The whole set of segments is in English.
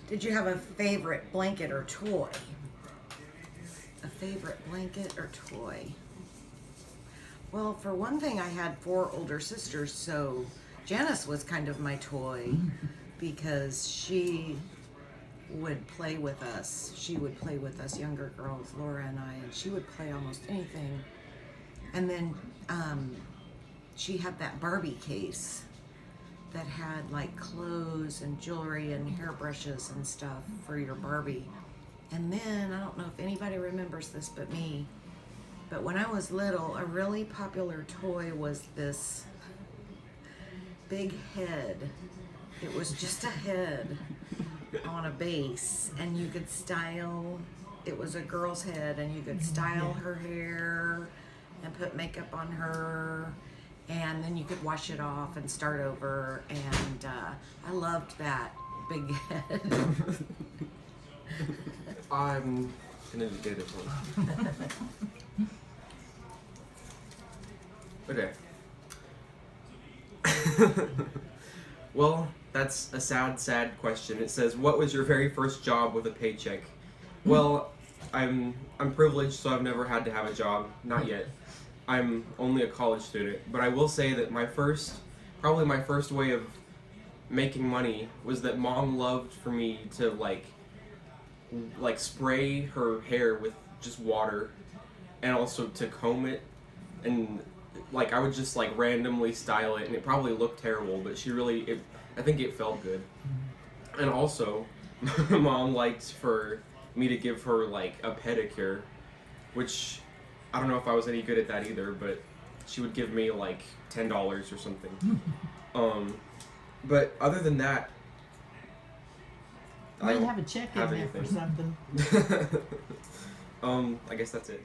Did you have a favorite blanket or toy? A favorite blanket or toy? Well, for one thing, I had 4 older sisters, so Janice was kind of my toy because she would play with us. She would play with us younger girls, Laura and I, and she would play almost anything. And then she had that Barbie case that had like clothes and jewelry and hairbrushes and stuff for your Barbie. And then, I don't know if anybody remembers this but me, but when I was little, a really popular toy was this big head. It was just a head on a base, and you could style, it was a girl's head, and you could style her hair and put makeup on her, and then you could wash it off and start over, and I loved that big head. I'm gonna do this one. Okay. Well, that's a sad question. It says, "What was your very first job with a paycheck?" Well, I'm privileged, so I've never had to have a job. Not yet. I'm only a college student, but I will say that probably my first way of making money was that Mom loved for me to like spray her hair with just water, and also to comb it, and like I would just like randomly style it, and it probably looked terrible, but I think it felt good. And also, my mom liked for me to give her like a pedicure, which I don't know if I was any good at that either, but she would give me like $10 or something. But other than that, I We'll don't have a check in have there for anything. something. I guess that's it.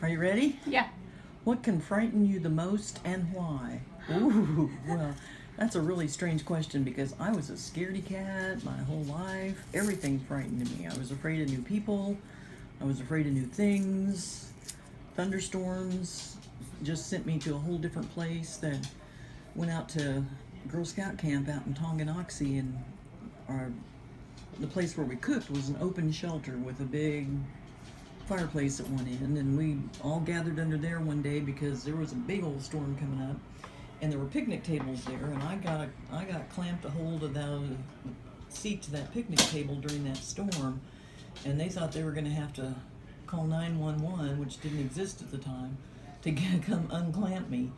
Are you ready? Yeah. What can frighten you the most and why? Ooh, well, that's a really strange question because I was a scaredy cat my whole life. Everything frightened me. I was afraid of new people. I was afraid of new things. Thunderstorms just sent me to a whole different place. Then went out to Girl Scout camp out in Tonganoxie, and the place where we cooked was an open shelter with a big fireplace at one end, and we all gathered under there one day because there was a big old storm coming up, and there were picnic tables there, and I got clamped a hold of the seat to that picnic table during that storm, and they thought they were going to have to call 911, which didn't exist at the time, to come unclamp me.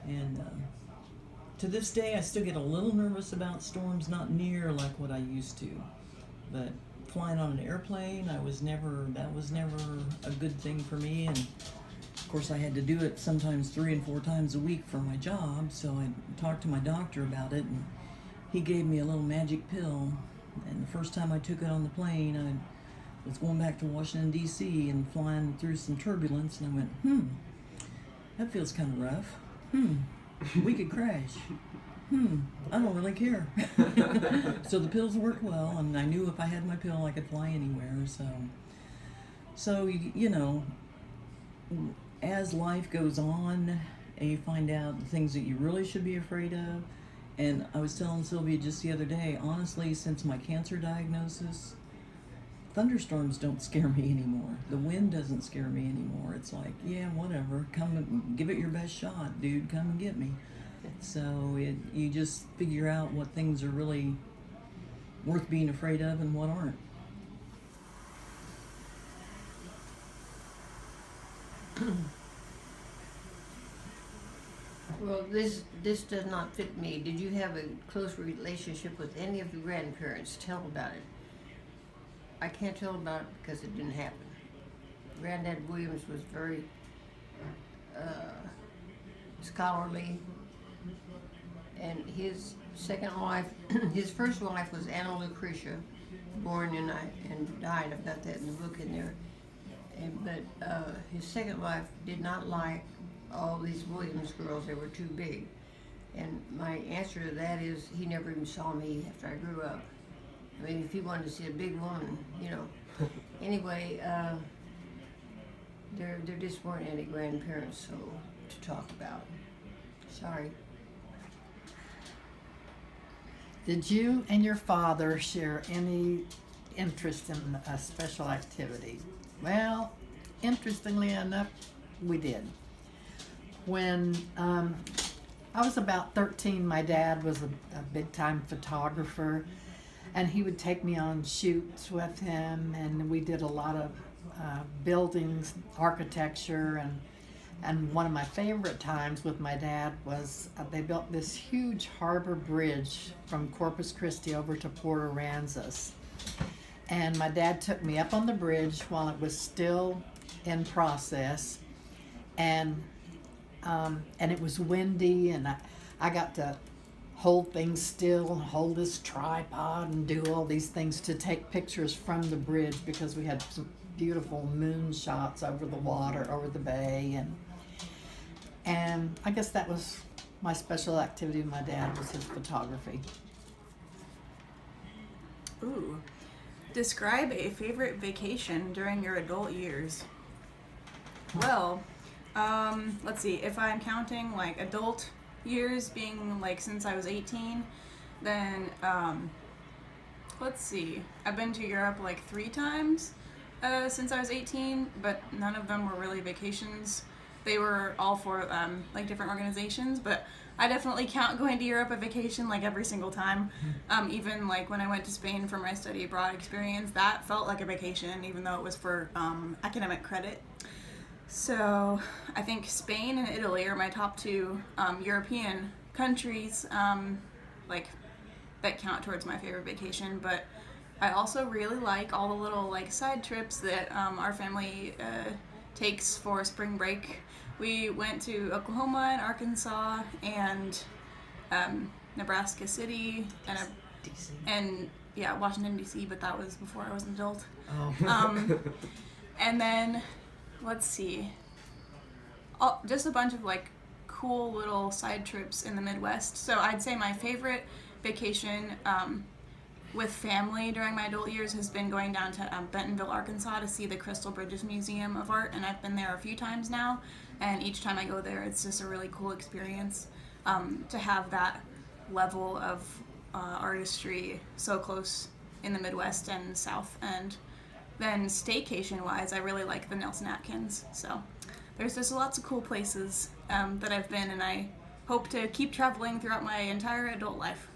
And to this day, I still get a little nervous about storms, not near like what I used to, but flying on an airplane, that was never a good thing for me. And of course I had to do it sometimes 3 and 4 times a week for my job, so I talked to my doctor about it, and he gave me a little magic pill. And the first time I took it on the plane, I was going back to Washington D.C. and flying through some turbulence, and I went, that feels kind of rough. We could crash. I don't really care. So the pills worked well, and I knew if I had my pill, I could fly anywhere. So you know, as life goes on, you find out the things that you really should be afraid of. And I was telling Sylvia just the other day, honestly, since my cancer diagnosis, thunderstorms don't scare me anymore. The wind doesn't scare me anymore. It's like, yeah, whatever. Come and give it your best shot, dude. Come and get me. So you just figure out what things are really worth being afraid of and what aren't. Well, this does not fit me. Did you have a close relationship with any of your grandparents? Tell about it. I can't tell about it because it didn't happen. Granddad Williams was very scholarly, and his second wife, his first wife was Anna Lucretia, born and died. I've got that in the book in there. But his second wife did not like all these Williams girls. They were too big. And my answer to that is he never even saw me after I grew up. I mean, if he wanted to see a big woman, you know. Anyway, there just weren't any grandparents so to talk about. Sorry. Did you and your father share any interest in a special activity? Well, interestingly enough, we did. When I was about 13, my dad was a big time photographer, and he would take me on shoots with him, and we did a lot of buildings, architecture, and one of my favorite times with my dad was they built this huge harbor bridge from Corpus Christi over to Port Aransas. And my dad took me up on the bridge while it was still in process, and it was windy, and I got to hold things still, hold this tripod, and do all these things to take pictures from the bridge because we had some beautiful moon shots over the water, over the bay, and I guess that was my special activity with my dad, was his photography. Ooh. Describe a favorite vacation during your adult years. Well, let's see. If I'm counting like adult years being like since I was 18, then let's see. I've been to Europe like 3 times since I was 18, but none of them were really vacations. They were all for like different organizations, but I definitely count going to Europe a vacation like every single time. Even like when I went to Spain for my study abroad experience, that felt like a vacation, even though it was for academic credit. So I think Spain and Italy are my top 2 European countries like that count towards my favorite vacation. But I also really like all the little like side trips that our family takes for spring break. We went to Oklahoma and Arkansas and Nebraska City and yeah, Washington D.C., but that was before I was an adult. And then let's see, just a bunch of like cool little side trips in the Midwest. So I'd say my favorite vacation with family during my adult years has been going down to Bentonville, Arkansas to see the Crystal Bridges Museum of Art, and I've been there a few times now, and each time I go there it's just a really cool experience to have that level of artistry so close in the Midwest and South. And then staycation wise, I really like the Nelson Atkins, so there's just lots of cool places that I've been, and I hope to keep traveling throughout my entire adult life.